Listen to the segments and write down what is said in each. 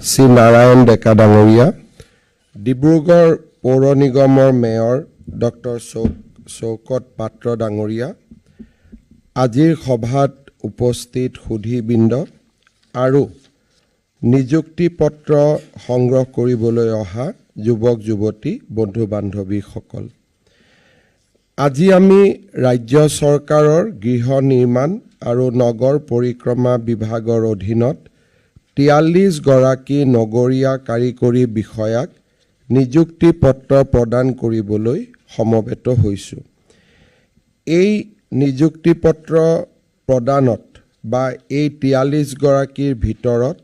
শ্ৰী নাৰায়ণ ডেকা ডাঙৰীয়া, ডিব্ৰুগড় পৌৰ নিগমৰ মেয়ৰ ডক্টৰ শৌকত পাত্ৰ ডাঙৰীয়া, আজিৰ সভাত উপস্থিত সুধীবৃন্দ আৰু নিযুক্তি পত্ৰ সংগ্ৰহ কৰিবলৈ অহা যুৱক যুৱতী বন্ধু বান্ধৱীসকল, আজি আমি ৰাজ্য চৰকাৰৰ গৃহ নিৰ্মাণ আৰু নগৰ পৰিক্ৰমা বিভাগৰ অধীনত 43 গৰাকী নগৰীয়া কাৰিকৰী বিষয়াক নিযুক্তি পত্ৰ প্ৰদান কৰিবলৈ সমবেত হৈছোঁ। এই নিযুক্তি পত্ৰ প্ৰদানত বা এই 43 গৰাকীৰ ভিতৰত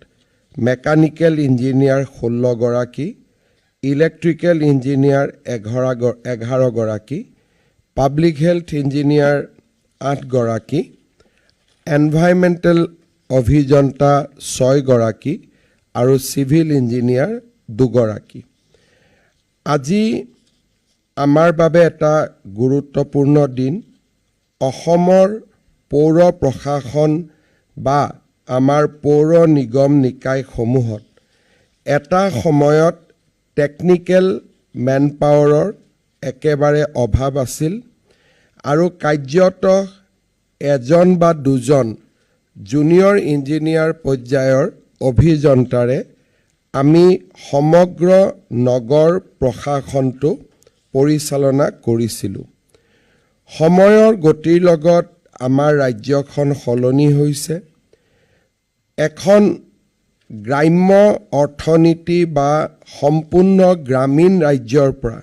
মেকানিকেল ইঞ্জিনিয়াৰ 16 গৰাকী, ইলেক্ট্ৰিকেল ইঞ্জিনিয়াৰ 11 গৰাকী, পাব্লিক হেল্থ ইঞ্জিনিয়াৰ 8 গৰাকী, এনভাইৰনমেণ্টেল অভিযন্তা 6 গৰাকী আৰু চিভিল ইঞ্জিনিয়াৰ 2 গৰাকী। আজি আমাৰ বাবে এটা গুৰুত্বপূৰ্ণ দিন। অসমৰ পৌৰ প্ৰশাসন বা আমাৰ পৌৰ নিগম নিকায়সমূহত এটা সময়ত টেকনিকেল মেনপাৱাৰৰ একেবাৰে অভাৱ আছিল আৰু কাৰ্যত এজন বা দুজন জুনিয়ৰ ইঞ্জিনিয়াৰ পৰ্যায়ৰ অভিযন্তাৰে আমি সমগ্ৰ নগৰ প্ৰশাসনটো পৰিচালনা কৰিছিলোঁ। সময়ৰ গতিৰ লগত আমাৰ ৰাজ্যখন সলনি হৈছে। এখন গ্ৰাম্য অৰ্থনীতি বা সম্পূৰ্ণ গ্ৰামীণ ৰাজ্যৰ পৰা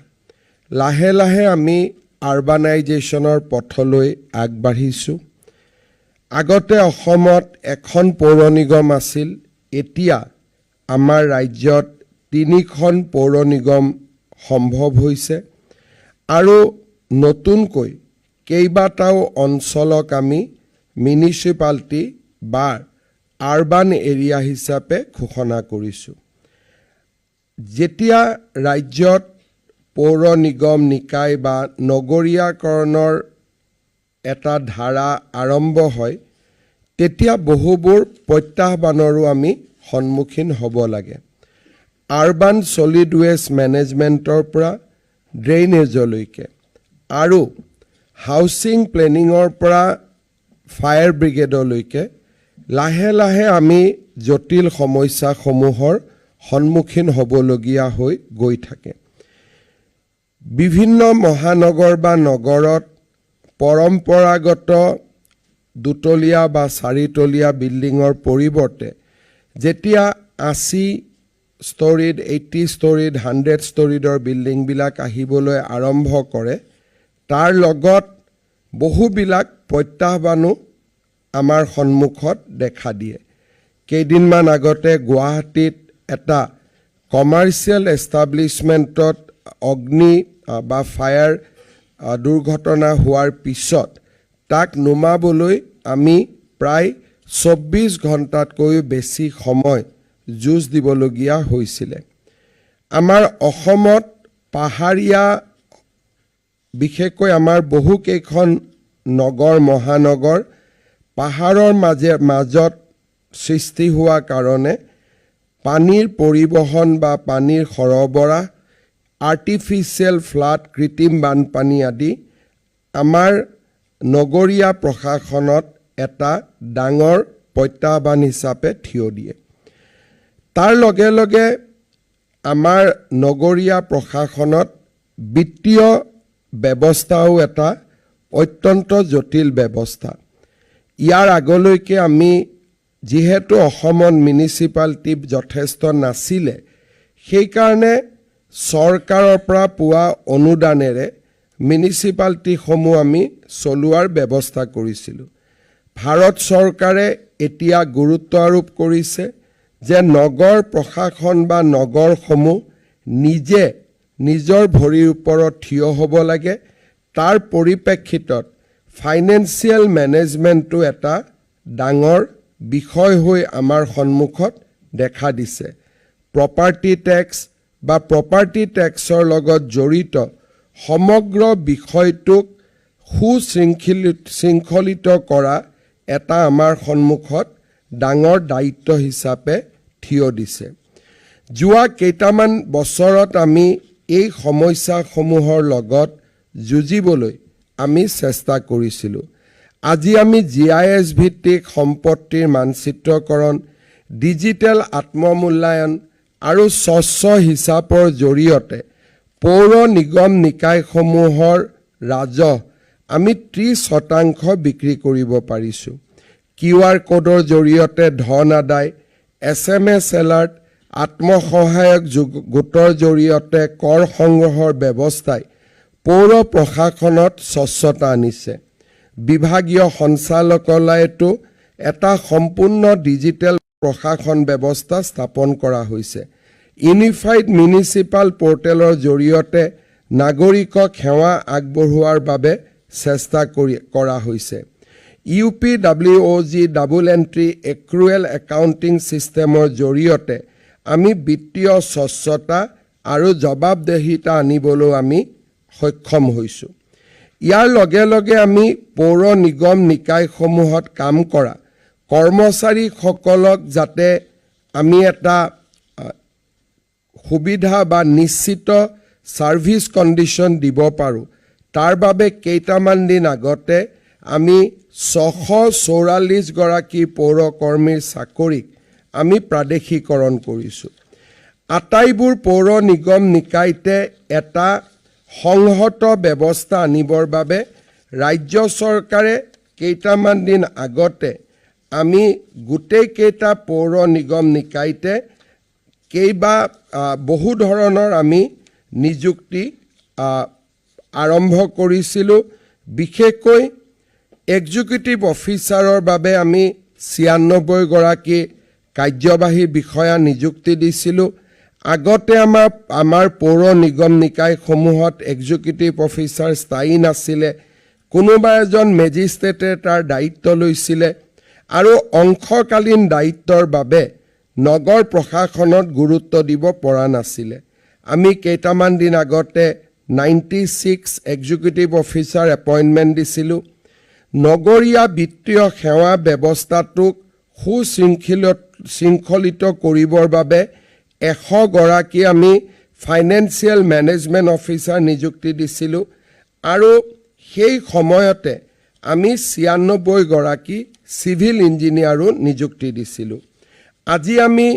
লাহে লাহে আমি আৰবানাইজেশ্যনৰ পথলৈ আগবাঢ়িছোঁ। আগতে অসমত এখন পৌৰ নিগম আছিল, এতিয়া আমাৰ ৰাজ্যত 3খন পৌৰ নিগম সম্ভৱ হৈছে আৰু নতুনকৈ কেইবাটাও অঞ্চলক আমি মিউনিচিপালিটি বা আৰবান এৰিয়া হিচাপে ঘোষণা কৰিছোঁ। যেতিয়া ৰাজ্যত পৌৰ নিগম নিকায় বা নগৰীয়াকৰণৰ এটা ধাৰা আৰম্ভ হয়, তেতিয়া বহুবোৰ প্ৰত্যাহ্বানৰো আমি সন্মুখীন হ'ব লাগে। আৰবান ছলিড ৱেষ্ট মেনেজমেণ্টৰ পৰা ড্ৰেইনেজলৈকে আৰু হাউচিং প্লেনিঙৰ পৰা ফায়াৰ ব্ৰিগেডলৈকে লাহে লাহে আমি জটিল সমস্যাসমূহৰ সন্মুখীন হ'বলগীয়া হৈ গৈ থাকে। বিভিন্ন মহানগৰ বা নগৰত পৰম্পৰাগত 2তলীয়া বা 4তলীয়া বিল্ডিঙৰ পৰিৱৰ্তে যেতিয়া 80 ষ্টৰীড, 80 ষ্টৰীড, 100 ষ্টৰীডৰ বিল্ডিংবিলাক আহিবলৈ আৰম্ভ কৰে, তাৰ লগত বহুবিলাক প্ৰত্যাহ্বানো আমাৰ সন্মুখত দেখা দিয়ে। কেইদিনমান আগতে গুৱাহাটীত এটা কমাৰ্চিয়েল এষ্টাব্লিছমেণ্টত অগ্নি বা ফায়াৰ দুৰ্ঘটনা হোৱাৰ পিছত তাক নুমাবলৈ আমি প্ৰায় 24 ঘণ্টাতকৈও বেছি সময় যুঁজ দিবলগীয়া হৈছিলে। আমাৰ অসমত পাহাৰীয়া, বিশেষকৈ আমাৰ বহুকেইখন নগৰ মহানগৰ পাহাৰৰ মাজত সৃষ্টি হোৱা কাৰণে পানীৰ পৰিবহণ বা পানীৰ সৰবৰাহ, আৰ্টিফিচিয়েল ফ্লাড, কৃত্ৰিম বানপানী আদি আমাৰ নগৰীয়া প্ৰশাসনত এটা ডাঙৰ প্ৰত্যাহ্বান হিচাপে থিয় দিয়ে। তাৰ লগে লগে আমাৰ নগৰীয়া প্ৰশাসনত বিত্তীয় ব্যৱস্থাও এটা অত্যন্ত জটিল ব্যৱস্থা। ইয়াৰ আগলৈকে আমি যিহেতু অসমত মিউনিচিপালিটি যথেষ্ট নাছিলে, সেইকাৰণে চৰকাৰৰ পৰা পোৱা অনুদানেৰে মিউনিচিপালিটিসমূহ আমি চলোৱাৰ ব্যৱস্থা কৰিছিলোঁ। ভাৰত চৰকাৰে এতিয়া গুৰুত্ব আৰোপ কৰিছে যে নগৰ প্ৰশাসন বা নগৰসমূহ নিজে নিজৰ ভৰিৰ ওপৰত থিয় হ'ব লাগে। তাৰ পৰিপ্ৰেক্ষিতত ফাইনেন্সিয়েল মেনেজমেণ্টটো এটা ডাঙৰ বিষয় হৈ আমাৰ সন্মুখত দেখা দিছে। প্ৰপাৰ্টি টেক্স বা প্ৰপাৰ্টি টেক্সৰ লগত জড়িত সমগ্ৰ বিষয়টোক সুশৃংখলিত কৰা এটা আমাৰ সন্মুখত ডাঙৰ দায়িত্ব হিচাপে থিয় দিছে। যোৱা কেইটামান বছৰত আমি এই সমস্যাসমূহৰ লগত যুঁজিবলৈ আমি চেষ্টা কৰিছিলোঁ। আজি আমি GIS ভিত্তিক সম্পত্তিৰ মানচিত্ৰকৰণ, ডিজিটেল আত্মমূল্যায়ন আৰু স্বচ্ছ হিচাপৰ জৰিয়তে পৌৰ নিগম নিকায়সমূহৰ ৰাজহ আমি 30% বিক্ৰী কৰিব পাৰিছোঁ। QR কোডৰ জৰিয়তে ধন আদায়, SMS এলাৰ্ট, আত্মসহায়ক গোটৰ জৰিয়তে কৰ সংগ্ৰহৰ ব্যৱস্থাই পৌৰ প্ৰশাসনত স্বচ্ছতা আনিছে। বিভাগীয় সঞ্চালকালয়তো এটা সম্পূৰ্ণ ডিজিটেল প্ৰশাসন ব্যৱস্থা স্থাপন কৰা হৈছে। ইউনিফাইড মিউনিচিপাল পৰ্টেলৰ জৰিয়তে নাগৰিকক সেৱা আগবঢ়োৱাৰ বাবে চেষ্টা কৰা হৈছে। UPWOG ডাবল এণ্ট্ৰি এক্ৰুৱেল একাউণ্টিং ছিষ্টেমৰ জৰিয়তে আমি বিত্তীয় স্বচ্ছতা আৰু জবাবদেহিতা আনিবলৈ আমি সক্ষম হৈছোঁ। ইয়াৰ লগে লগে আমি পৌৰ নিগম নিকায়সমূহত কাম কৰা কৰ্মচাৰীসকলক যাতে আমি এটা সুবিধা বা নিশ্চিত ছাৰ্ভিচ কণ্ডিশ্যন দিব পাৰোঁ, তাৰ বাবে কেইটামান দিন আগতে আমি 644 গৰাকী পৌৰ কৰ্মীৰ চাকৰিক আমি প্ৰাদেশিকৰণ কৰিছোঁ। আটাইবোৰ পৌৰ নিগম নিকায়তে এটা সংহত ব্যৱস্থা আনিবৰ বাবে ৰাজ্য চৰকাৰে কেইটামান দিন আগতে আমি গোটেইকেইটা পৌৰ নিগম নিকায়তে বহু ধৰণৰ আমি নিযুক্তি আৰম্ভ কৰিছিলোঁ। বিশেষকৈ এক্সিকিউটিভ অফিচাৰৰ বাবে আমি 96 গৰাকী কাৰ্যবাহী বিষয়া নিযুক্তি দিছিলোঁ। আগতে আমাৰ পৌৰ নিগম নিকায়সমূহত এক্সিকিউটিভ অফিচাৰ স্থায়ী নাছিলে, কোনোবা এজন মেজিষ্ট্ৰেটে তাৰ দায়িত্ব লৈছিলে আৰু অংশকালীন দায়িত্বৰ বাবে নগৰ প্ৰশাসনত গুৰুত্ব দিব পৰা নাছিলে। আমি কেইটামান দিন আগতে 96 এক্সিকিউটিভ অফিচাৰ এপইণ্টমেণ্ট দিছিলোঁ। নগৰীয়া বিত্তীয় সেৱা ব্যৱস্থাটোক সুশৃংখলিত কৰিবৰ বাবে 100 গৰাকী আমি ফাইনেন্সিয়েল মেনেজমেণ্ট অফিচাৰ নিযুক্তি দিছিলোঁ আৰু সেই সময়তে আমি 96 গৰাকী চিভিল ইঞ্জিনিয়াৰো নিযুক্তি দিছিলোঁ। আজি আমি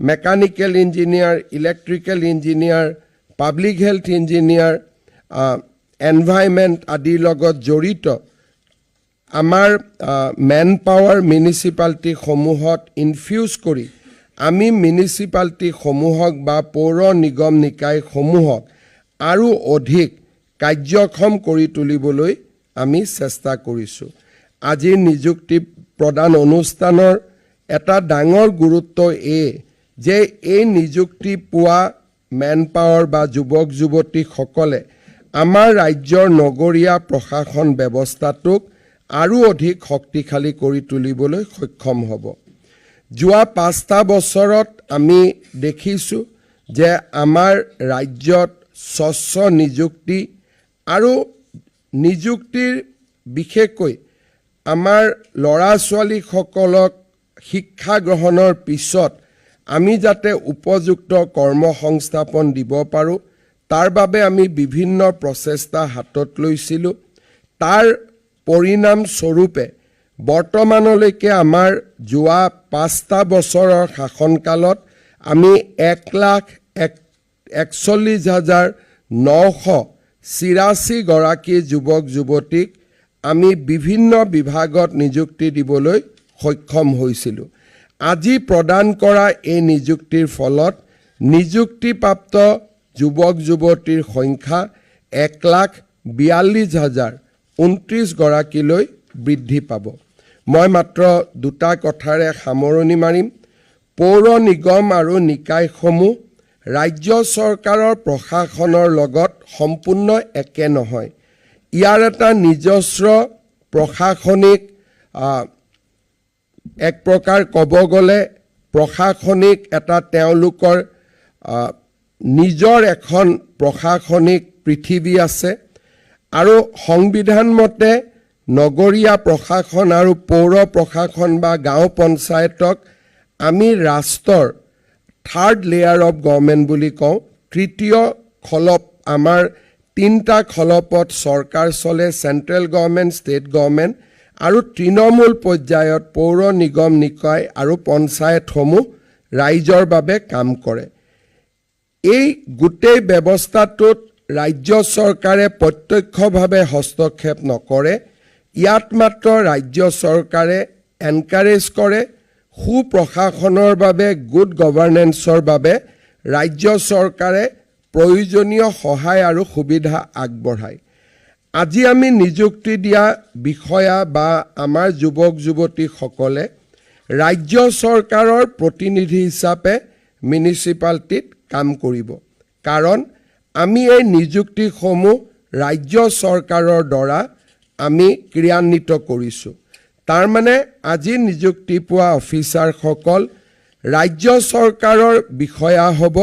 mechanical engineer, electrical engineer, public health engineer, environment আদিৰ লগত জড়িত আমাৰ মেন পাৱাৰ মিউনিচিপালিটিসমূহত ইনফিউজ কৰি আমি মিউনিচিপালিটিসমূহক বা পৌৰ নিগম নিকায়সমূহক আৰু অধিক কাৰ্যক্ষম কৰি তুলিবলৈ আমি চেষ্টা কৰিছোঁ। আজিৰ নিযুক্তি প্ৰদান অনুষ্ঠানৰ এটা ডাঙৰ গুৰুত্ব যে এই নিযুক্তি পোৱা মেন পাৱাৰ বা যুৱক যুৱতীসকলে আমাৰ ৰাজ্যৰ নগৰীয়া প্ৰশাসন ব্যৱস্থাটোক আৰু অধিক শক্তিশালী কৰি তুলিবলৈ সক্ষম হ'ব। যোৱা 5টা বছৰত আমি দেখিছোঁ যে আমাৰ ৰাজ্যত স্বচ্ছ নিযুক্তি আৰু নিযুক্তিৰ বিশেষকৈ আমাৰ ল'ৰা ছোৱালীসকলক শিক্ষা গ্ৰহণৰ পিছত আমি যাতে উপযুক্ত কৰ্মসংস্থাপন দিব পাৰোঁ, তাৰ বাবে আমি বিভিন্ন প্ৰচেষ্টা হাতত লৈছিলোঁ। তাৰ পৰিণাম স্বৰূপে বৰ্তমানলৈকে আমাৰ যোৱা 5টা বছৰৰ শাসনকালত আমি 1,41,984 গৰাকী যুৱক যুৱতীক আমি বিভিন্ন বিভাগত নিযুক্তি দিবলৈ সক্ষম হৈছিলোঁ। আজি প্ৰদান কৰা এই নিযুক্তিৰ ফলত নিযুক্তিপ্ৰাপ্ত যুৱক যুৱতীৰ সংখ্যা 1,42,029 গৰাকীলৈ বৃদ্ধি পাব। মই মাত্ৰ দুটা কথাৰে সামৰণি মাৰিম। পৌৰ নিগম আৰু নিকায়সমূহ ৰাজ্য চৰকাৰৰ প্ৰশাসনৰ লগত সম্পূৰ্ণ একে নহয়। ইয়াৰ এটা নিজস্ব প্ৰশাসনিক এক প্ৰকাৰ ক'ব গ'লে প্ৰশাসনিক এটা তেওঁলোকৰ নিজৰ এখন প্ৰশাসনিক পৃথিৱী আছে আৰু সংবিধান মতে নগৰীয়া প্ৰশাসন আৰু পৌৰ প্ৰশাসন বা গাঁও পঞ্চায়তক আমি ৰাষ্ট্ৰৰ থাৰ্ড লেয়াৰ অফ গভৰ্ণমেণ্ট বুলি কওঁ। তৃতীয় খলপ আমাৰ 3টা খলপত চৰকাৰ চলে, চেণ্ট্ৰেল গভৰ্ণমেণ্ট, ষ্টেট গভৰ্ণমেণ্ট আৰু তৃণমূল পৰ্যায়ত পৌৰ নিগম নিকায় আৰু পঞ্চায়তসমূহ ৰাইজৰ বাবে কাম কৰে। এই গোটেই ব্যৱস্থাটোত ৰাজ্য চৰকাৰে প্ৰত্যক্ষভাৱে হস্তক্ষেপ নকৰে। ইয়াত মাত্ৰ ৰাজ্য চৰকাৰে এনকাৰেজ কৰে। সুপ্ৰশাসনৰ বাবে, গুড গভাৰ্নেন্সৰ বাবে ৰাজ্য চৰকাৰে প্ৰয়োজনীয় সহায় আৰু সুবিধা আগবঢ়ায়। আজি আমি নিযুক্তি দিয়া বিষয়া বা আমাৰ যুৱক যুৱতীসকলে ৰাজ্য চৰকাৰৰ প্ৰতিনিধি হিচাপে মিউনিচিপালিটিত কাম কৰিব। কাৰণ আমি এই নিযুক্তিসমূহ ৰাজ্য চৰকাৰৰ দ্বাৰা আমি ক্ৰিয়ান্বিত কৰিছোঁ। তাৰমানে আজি নিযুক্তি পোৱা অফিচাৰসকল ৰাজ্য চৰকাৰৰ বিষয়া হ'ব,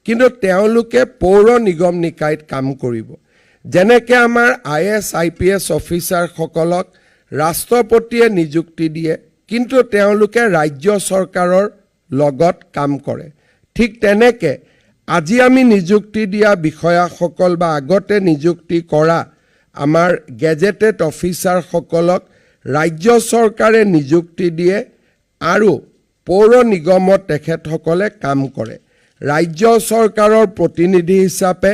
কিন্তু তেওঁলোকে পৌৰ নিগম নিকায়ত কাম কৰিব। যেনেকৈ আমাৰ IAS IPS অফিচাৰসকলক ৰাষ্ট্ৰপতিয়ে নিযুক্তি দিয়ে, কিন্তু তেওঁলোকে ৰাজ্য চৰকাৰৰ লগত কাম কৰে। ঠিক তেনেকৈ আজি আমি নিযুক্তি দিয়া বিষয়াসকল বা আগতে নিযুক্তি কৰা আমাৰ গেজেটেড অফিচাৰসকলক ৰাজ্য চৰকাৰে নিযুক্তি দিয়ে আৰু পৌৰ নিগমত তেখেতসকলে কাম কৰে। ৰাজ্য চৰকাৰৰ প্ৰতিনিধি হিচাপে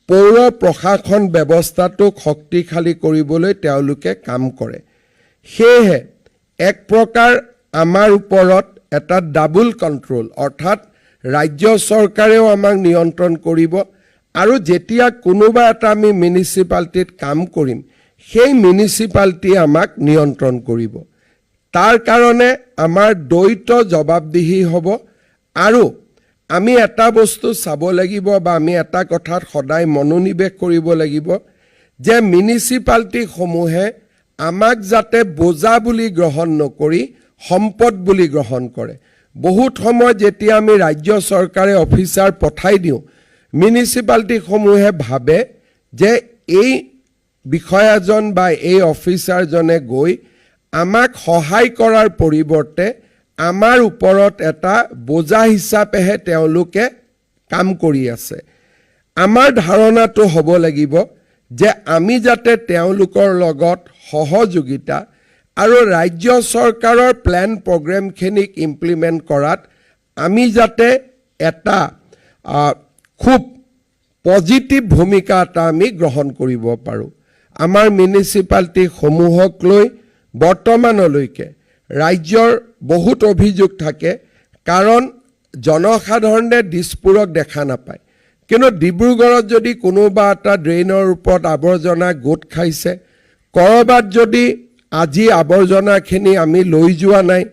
পৌৰ প্ৰশাসন ব্যৱস্থাটোক শক্তিশালী কৰিবলৈ তেওঁলোকে কাম কৰে। সেয়েহে এক প্ৰকাৰ আমাৰ ওপৰত এটা ডাবল কণ্ট্ৰল, অৰ্থাৎ ৰাজ্য চৰকাৰেও আমাক নিয়ন্ত্ৰণ কৰিব আৰু যেতিয়া কোনোবা এটা আমি মিউনিচিপালিটিত কাম কৰিম, সেই মিউনিচিপালিটিয়ে আমাক নিয়ন্ত্ৰণ কৰিব। তাৰ কাৰণে আমাৰ দ্বৈত জবাবদিহি হ'ব। আৰু আমি এটা বস্তু চাব লাগিব বা আমি এটা কথাত সদায় মনোনিৱেশ কৰিব লাগিব যে মিউনিচিপালিটিসমূহে আমাক যাতে বোজা বুলি গ্ৰহণ নকৰি সম্পদ বুলি গ্ৰহণ কৰে। বহুত সময় যেতিয়া আমি ৰাজ্য চৰকাৰে অফিচাৰ পঠাই দিওঁ, মিউনিচিপালিটিসমূহে ভাবে যে এই বিষয়াজন বা এই অফিচাৰজনে গৈ আমাক সহায় কৰাৰ পৰিৱৰ্তে আমাৰ ওপৰত এটা বোজা হিচাপেহে তেওঁলোকে কাম কৰি আছে। আমাৰ ধাৰণাটো হ'ব লাগিব যে আমি যাতে তেওঁলোকৰ লগত সহযোগিতা আৰু ৰাজ্য চৰকাৰৰ প্লেন প্ৰগ্ৰেমখিনিক ইমপ্লিমেণ্ট কৰাত আমি যাতে এটা খুব পজিটিভ ভূমিকা এটা আমি গ্ৰহণ কৰিব পাৰোঁ। আমাৰ মিউনিচিপালিটিসমূহক লৈ বৰ্তমানলৈকে ৰাজ্যৰ বহুত অভিযোগ থাকে, কাৰণ জনসাধাৰণে দিছপুৰক দেখা নাপায়। কিন্তু ডিব্ৰুগড়ত যদি কোনোবা এটা ড্ৰেইনৰ ওপৰত আৱৰ্জনা গোট খাইছে, ক'ৰবাত যদি আজি আৱৰ্জনাখিনি আমি লৈ যোৱা নাই,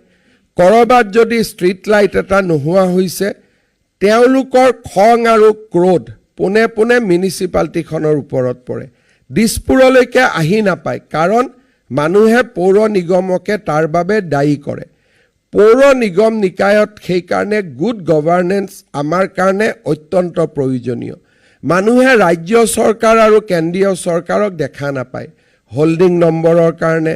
ক'ৰবাত যদি ষ্ট্ৰীট লাইট এটা নোহোৱা হৈছে, তেওঁলোকৰ খং আৰু ক্ৰোধ পোনে পোনে মিউনিচিপালিটিখনৰ ওপৰত পৰে। দিছপুৰলৈকে আহি নাপায়, কাৰণ মানুহে পৌৰ নিগমকে তাৰ বাবে দায়ী কৰে। পৌৰ নিগম নিকায়ত সেইকাৰণে গুড গভাৰ্নেন্স আমাৰ কাৰণে অত্যন্ত প্ৰয়োজনীয়। মানুহে ৰাজ্য চৰকাৰ আৰু কেন্দ্ৰীয় চৰকাৰক দেখা নাপায়। হোল্ডিং নম্বৰৰ কাৰণে,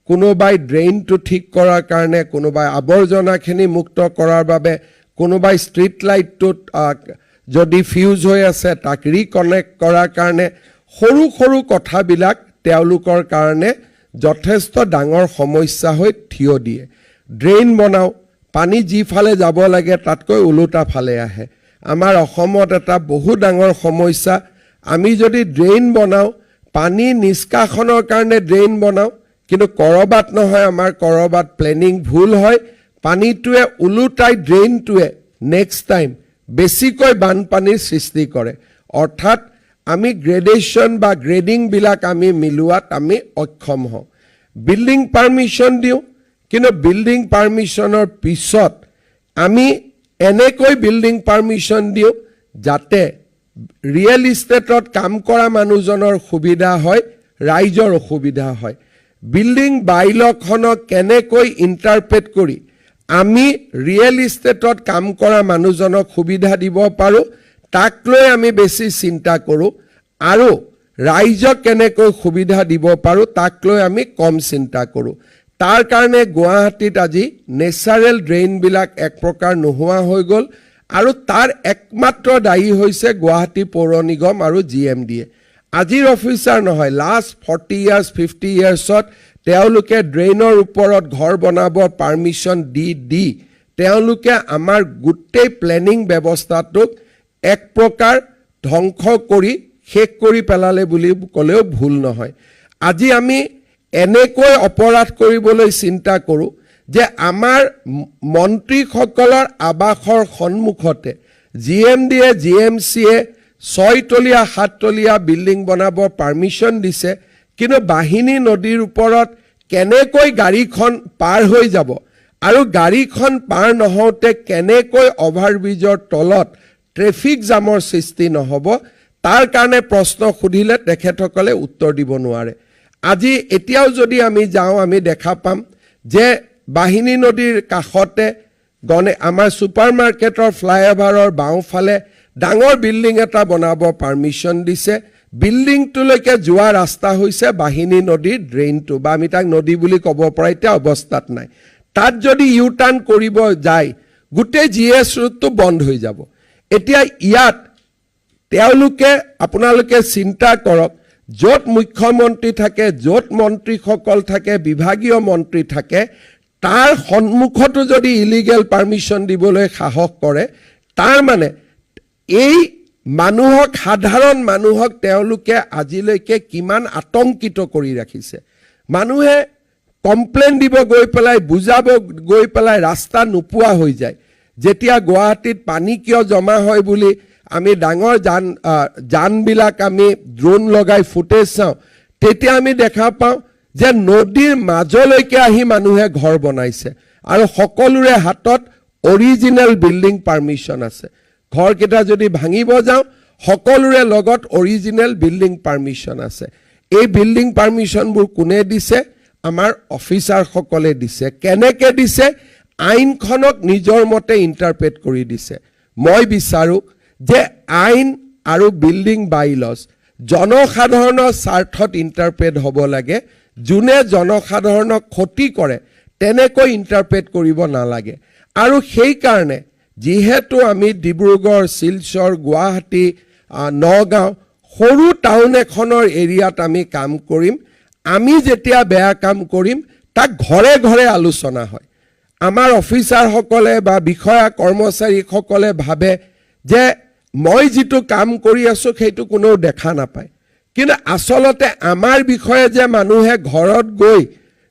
কোনোবাই ড্ৰেইনটো ঠিক কৰাৰ কাৰণে, কোনোবাই আৱৰ্জনাখিনি মুক্ত কৰাৰ বাবে, কোনোবাই ষ্ট্ৰীট লাইটটোত যদি ফিউজ হৈ আছে তাক ৰিকনেক্ট কৰাৰ কাৰণে, সৰু সৰু কথাবিলাক তেওঁলোকৰ কাৰণে যথেষ্ট ডাঙৰ সমস্যা হৈ থিয় দিয়ে। ড্ৰেইন বনাওঁ, পানী যিফালে যাব লাগে তাতকৈ ওলোটা ফালে আহে। আমাৰ অসমত এটা বহু ডাঙৰ সমস্যা, আমি যদি ড্ৰেইন বনাওঁ, পানী নিষ্কাশনৰ কাৰণে ড্ৰেইন বনাওঁ, কিন্তু ক'ৰবাত নহয়, আমাৰ ক'ৰবাত প্লেনিং ভুল হয়, পানীটোৱে ওলোটাই ড্ৰেইনটোৱে নেক্সট টাইম বেছিকৈ বানপানীৰ সৃষ্টি কৰে। অৰ্থাৎ আমি গ্ৰেডেশ্যন বা গ্ৰেডিংবিলাক আমি মিলোৱাত আমি অক্ষম হওঁ। বিল্ডিং পাৰ্মিশ্যন দিওঁ, কিন্তু বিল্ডিং পাৰ্মিশ্যনৰ পিছত আমি এনেকৈ বিল্ডিং পাৰ্মিশ্যন দিওঁ যাতে ৰিয়েল ইষ্টেটত কাম কৰা মানুহজনৰ সুবিধা হয়, ৰাইজৰ অসুবিধা হয়। বিল্ডিং বাইলখনক কেনেকৈ ইণ্টাৰপ্ৰেট কৰি আমি ৰিয়েল ইষ্টেটত কাম কৰা মানুহজনক সুবিধা দিব পাৰোঁ, তাক লৈ আমি বেছি চিন্তা কৰোঁ, আৰু ৰাইজক কেনেকৈ সুবিধা দিব পাৰোঁ তাক লৈ আমি কম চিন্তা কৰোঁ। তাৰ কাৰণে গুৱাহাটীত আজি নেচাৰেল ড্ৰেইনবিলাক এক প্ৰকাৰ নোহোৱা হৈ গ'ল, আৰু তাৰ একমাত্ৰ দায়ী হৈছে গুৱাহাটী পৌৰ নিগম আৰু GMDA। আজিৰ অফিচাৰ নহয়, লাষ্ট 40 years 50 yearsত তেওঁলোকে ড্ৰেইনৰ ওপৰত ঘৰ বনাব পাৰ্মিশ্যন দি তেওঁলোকে আমাৰ গোটেই প্লেনিং ব্যৱস্থাটোক এক প্ৰকাৰ ধ্বংস কৰি শেষ কৰি পেলালে বুলি ক'লেও ভুল নহয়। আজি আমি এনেকৈ অপৰাধ কৰিবলৈ চিন্তা কৰোঁ যে আমাৰ মন্ত্ৰীসকলৰ আৱাসৰ সন্মুখতে GMDA GMCয়ে 6তলীয়া 7তলীয়া বিল্ডিং বনাব পাৰ্মিশ্যন দিছে, কিন্তু বাহিনী নদীৰ ওপৰত কেনেকৈ গাড়ীখন পাৰ হৈ যাব আৰু গাড়ীখন পাৰ নহওঁতে কেনেকৈ অভাৰব্ৰিজৰ তলত ট্ৰেফিক জামৰ সৃষ্টি নহ'ব, তাৰ কাৰণে প্ৰশ্ন সুধিলে তেখেতসকলে উত্তৰ দিব নোৱাৰে। আজি এতিয়াও যদি আমি যাওঁ আমি দেখা পাম যে বাহিনী নদীৰ কাষতে আমাৰ ছুপাৰ মাৰ্কেটৰ ফ্লাইঅভাৰৰ বাওঁফালে ডাঙৰ বিল্ডিং এটা বনাব পাৰ্মিশ্যন দিছে। বিল্ডিংটোলৈকে যোৱা ৰাস্তা হৈছে বাহিনী নদীৰ ড্ৰেইনটো, বা আমি তাক নদী বুলি ক'ব পৰা এতিয়া অৱস্থাত নাই। তাত যদি ইউ টাৰ্ণ কৰিব যায় গোটেই GS ৰুটটো বন্ধ হৈ যাব। এতিয়া ইয়াত আপোনালোকে চিন্তা কৰক, য'ত মুখ্যমন্ত্ৰী থাকে, য'ত মন্ত্ৰীসকল থাকে, বিভাগীয় মন্ত্ৰী থাকে, তাৰ সন্মুখতো যদি ইলিগেল পাৰ্মিশ্যন দিবলৈ সাহস কৰে, তাৰ মানে এই মানুহক, সাধাৰণ মানুহক তেওঁলোকে আজিলৈকে কিমান আতংকিত কৰি ৰাখিছে। মানুহে কমপ্লেইন দিব গৈ পেলাই, বুজাব গৈ পেলাই ৰাস্তা নোপোৱা হৈ যায়। যেতিয়া গুৱাহাটীত পানী কিয় জমা হয় বুলি আমি ডাঙৰ যানবিলাক আমি ড্ৰোন লগাই ফুটেজ চাওঁ, তেতিয়া আমি দেখা পাওঁ যে নদীৰ মাজলৈকে আহি মানুহে ঘৰ বনাইছে আৰু সকলোৰে হাতত অৰিজিনেল বিল্ডিং পাৰ্মিশ্যন আছে। ঘৰকেইটা যদি ভাঙিব যাওঁ সকলোৰে লগত অৰিজিনেল বিল্ডিং পাৰ্মিশ্যন আছে। এই বিল্ডিং পাৰ্মিশ্যনবোৰ কোনে দিছে? আমাৰ অফিচাৰসকলে দিছে। কেনেকৈ দিছে? আইনখনক নিজৰ মতে ইণ্টাৰপ্ৰেট কৰি দিছে। মই বিচাৰোঁ যে আইন আৰু বিল্ডিং বাইলজ জনসাধাৰণৰ স্বাৰ্থত ইণ্টাৰপ্ৰেট হ'ব লাগে। যোনে জনসাধাৰণক ক্ষতি কৰে তেনেকৈ ইণ্টাৰপ্ৰেট কৰিব নালাগে। আৰু সেইকাৰণে যিহেতু আমি ডিব্ৰুগড়, শিলচৰ, গুৱাহাটী, নগাঁও সৰু টাউন এখনৰ এৰিয়াত আমি কাম কৰিম, আমি যেতিয়া বেয়া কাম কৰিম তাক ঘৰে ঘৰে আলোচনা হয়। আমাৰ অফিচাৰসকলে বা বিষয়া কৰ্মচাৰীসকলে ভাবে যে মই যিটো কাম কৰি আছোঁ সেইটো কোনেও দেখা নাপায়, কিন্তু আচলতে আমাৰ বিষয়ে যে মানুহে ঘৰত গৈ,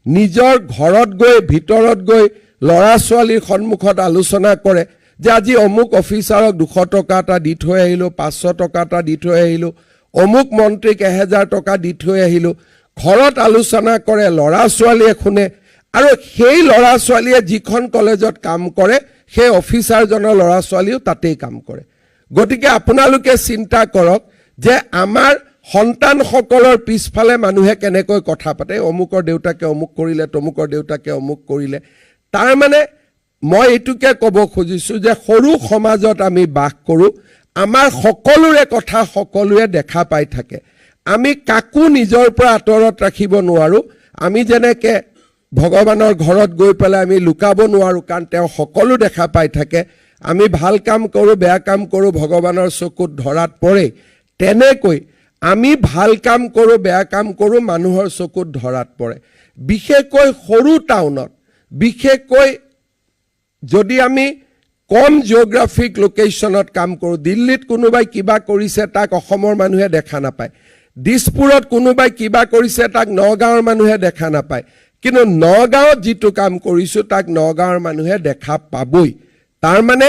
নিজৰ ঘৰত গৈ, ভিতৰত গৈ ল'ৰা ছোৱালীৰ সন্মুখত আলোচনা কৰে যে আজি অমুক অফিচাৰক 200 টকা এটা দি থৈ আহিলোঁ, 500 টকা এটা দি থৈ আহিলোঁ, অমুক মন্ত্ৰীক 1000 টকা দি থৈ আহিলোঁ, ঘৰত আলোচনা কৰে, ল'ৰা ছোৱালীয়ে শুনে। আৰু সেই ল'ৰা ছোৱালীয়ে যিখন কলেজত কাম কৰে সেই অফিচাৰজনৰ ল'ৰা ছোৱালীও তাতেই কাম কৰে। গতিকে আপোনালোকে চিন্তা কৰক যে আমাৰ সন্তানসকলৰ পিছফালে মানুহে কেনেকৈ কথা পাতে, অমুকৰ দেউতাকে অমুক কৰিলে, তমুকৰ দেউতাকে অমুক কৰিলে। তাৰ মানে মই এইটোকে ক'ব খুজিছোঁ যে সৰু সমাজত আমি বাস কৰোঁ, আমাৰ সকলোৰে কথা সকলোৱে দেখা পাই থাকে। আমি কাকো নিজৰ পৰা আঁতৰত ৰাখিব নোৱাৰোঁ। আমি যেনেকৈ ভগৱানৰ ঘৰত গৈ পেলাই আমি লুকাব নোৱাৰোঁ, কাৰণ তেওঁ সকলো দেখা পাই থাকে। আমি ভাল কাম কৰোঁ, বেয়া কাম কৰোঁ, ভগৱানৰ চকুত ধৰাত পৰে। তেনেকৈ আমি ভাল কাম কৰোঁ, বেয়া কাম কৰোঁ, মানুহৰ চকুত ধৰাত পৰে। বিশেষকৈ সৰু টাউনত, বিশেষকৈ যদি আমি কম জিঅ'গ্ৰাফিক লোকেশ্যনত কাম কৰোঁ, দিল্লীত কোনোবাই কিবা কৰিছে তাক অসমৰ মানুহে দেখা নাপায়, দিছপুৰত কোনোবাই কিবা কৰিছে তাক নগাঁৱৰ মানুহে দেখা নাপায়, কিন্তু নগাঁৱত যিটো কাম কৰিছোঁ তাক নগাঁৱৰ মানুহে দেখা পাবই। তাৰ মানে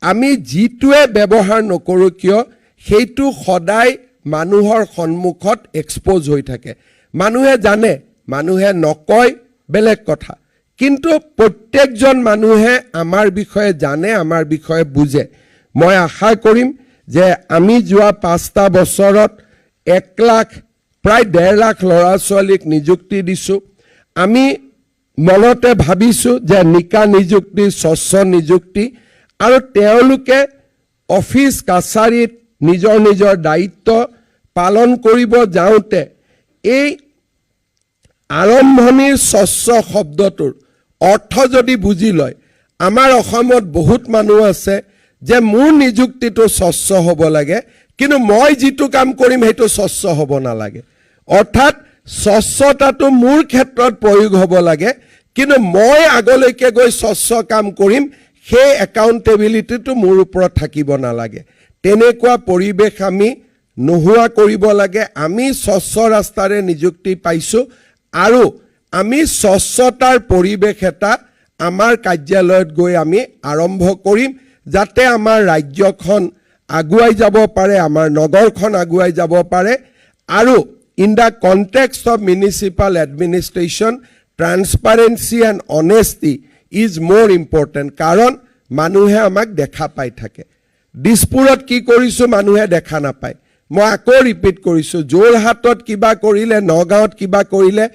আমি যিটোৱে ব্যৱহাৰ নকৰোঁ কিয় সেইটো সদায় মানুহৰ সন্মুখত এক্সপ'জ হৈ থাকে। মানুহে জানে, মানুহে নকয় বেলেগ কথা, কিন্তু প্ৰত্যেকজন মানুহে আমাৰ বিষয়ে জানে, আমাৰ বিষয়ে বুজে। মই আশা কৰিম যে আমি যোৱা 5টা বছৰত 1 লাখ, প্ৰায় 1.5 লাখ ল'ৰা ছোৱালীক নিযুক্তি দিছোঁ। আমি মনতে ভাবিছোঁ যে নিকা নিযুক্তি, স্বচ্ছ নিযুক্তি, আৰু তেওঁলোকে অফিচ কাছাৰীত নিজৰ নিজৰ দায়িত্ব পালন কৰিব যাওঁতে এই আৰম্ভণিৰ স্বচ্ছ শব্দটোৰ অৰ্থ যদি বুজি লয়, আমাৰ অসমত বহুত মানুহ আছে যে মোৰ নিযুক্তিটো স্বচ্ছ হ'ব লাগে, কিন্তু মই যিটো কাম কৰিম সেইটো স্বচ্ছ হ'ব নালাগে। অৰ্থাৎ স্বচ্ছতাটো মোৰ ক্ষেত্ৰত প্ৰয়োগ হ'ব লাগে, কিন্তু মই আগলৈকে গৈ স্বচ্ছ কাম কৰিম সেই একাউণ্টেবিলিটিটো মোৰ ওপৰত থাকিব নালাগে। তেনেকুৱা পৰিৱেশ আমি নোহোৱা কৰিব লাগে। আমি স্বচ্ছ ৰাস্তাৰে নিযুক্তি পাইছোঁ আৰু আমি স্বচ্ছতাৰ পৰিৱেশ এটা আমাৰ কাৰ্যালয়ত গৈ আমি আৰম্ভ কৰিম, যাতে আমাৰ ৰাজ্যখন আগুৱাই যাব পাৰে, আমাৰ নগৰখন আগুৱাই যাব পাৰে। আৰু in the context of municipal administration transparency and honesty is more important. কাৰণ মানুহে আমাক দেখা পাই থাকে। দিছপুৰত কি কৰিছোঁ মানুহে দেখা নাপায়। মই আকৌ ৰিপিট কৰিছোঁ, যোৰহাটত কিবা কৰিলে, নগাঁৱত কিবা কৰিলে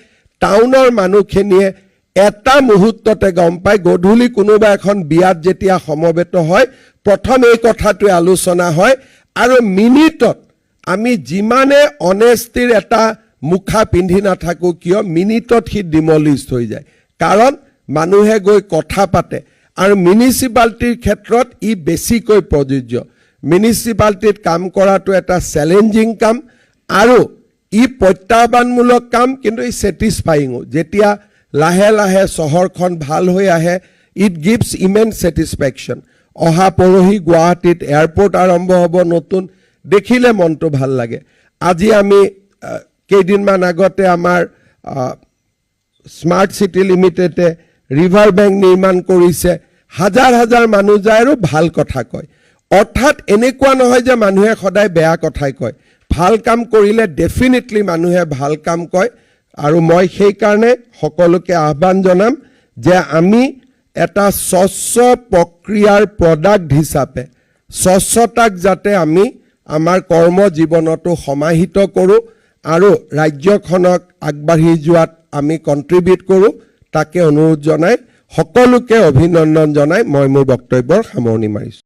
টাউনৰ মানুহখিনিয়ে এটা মুহূৰ্ততে গম পায়। গধূলি কোনোবা এখন বিয়াত যেতিয়া সমবেত হয় প্ৰথম এই কথাটোৱে আলোচনা হয়, আৰু মিনিটত আমি যিমানে অনেষ্টিৰ এটা মুখা পিন্ধি নাথাকোঁ কিয় মিনিটত সি ডিমলিষ্ট হৈ যায়। কাৰণ মানুহে গৈ কথা পাতে, আৰু মিউনিচিপালিটিৰ ক্ষেত্ৰত ই বেছিকৈ প্ৰযোজ্য। মিউনিচিপালিটিত কাম কৰাটো এটা চেলেঞ্জিং কাম আৰু ই প্ৰত্যাহ্বানমূলক কাম, কিন্তু ই ছেটিছফাইঙো। যেতিয়া লাহে লাহে চহৰখন ভাল হৈ আহে, ইট গিভছ ইমেন্স ছেটিছফেকশ্যন। অহা পৰহি গুৱাহাটীত এয়াৰপৰ্ট আৰম্ভ হ'ব নতুন, দেখিলে মনটো ভাল লাগে। আজি আমি কেইদিনমান আগতে আমাৰ স্মাৰ্ট চিটি লিমিটেডে ৰিভাৰ বেংক নিৰ্মাণ কৰিছে। হাজাৰ হাজাৰ মানুহ যায় আৰু ভাল কথা কয়। অৰ্থাৎ এনেকুৱা নহয় যে মানুহে সদায় বেয়া কথাই কয়। ভাল কাম কৰিলে ডেফিনেটলি মানুহে ভাল কাম কয়। আৰু মই সেইকাৰণে সকলোকে আহ্বান জনাম যে আমি এটা স্বচ্ছ প্ৰক্ৰিয়াৰ প্ৰডাক্ট হিচাপে স্বচ্ছতাক যাতে আমি আমাৰ কৰ্ম জীৱনতো সমাহিত কৰোঁ আৰু ৰাজ্যখনক আগবাঢ়ি যোৱাত আমি কণ্ট্ৰিবিউট কৰোঁ, তাকে অনুৰোধ জনাই সকলোকে অভিনন্দন জনাই মই মোৰ বক্তব্যৰ সামৰণি মাৰিছোঁ।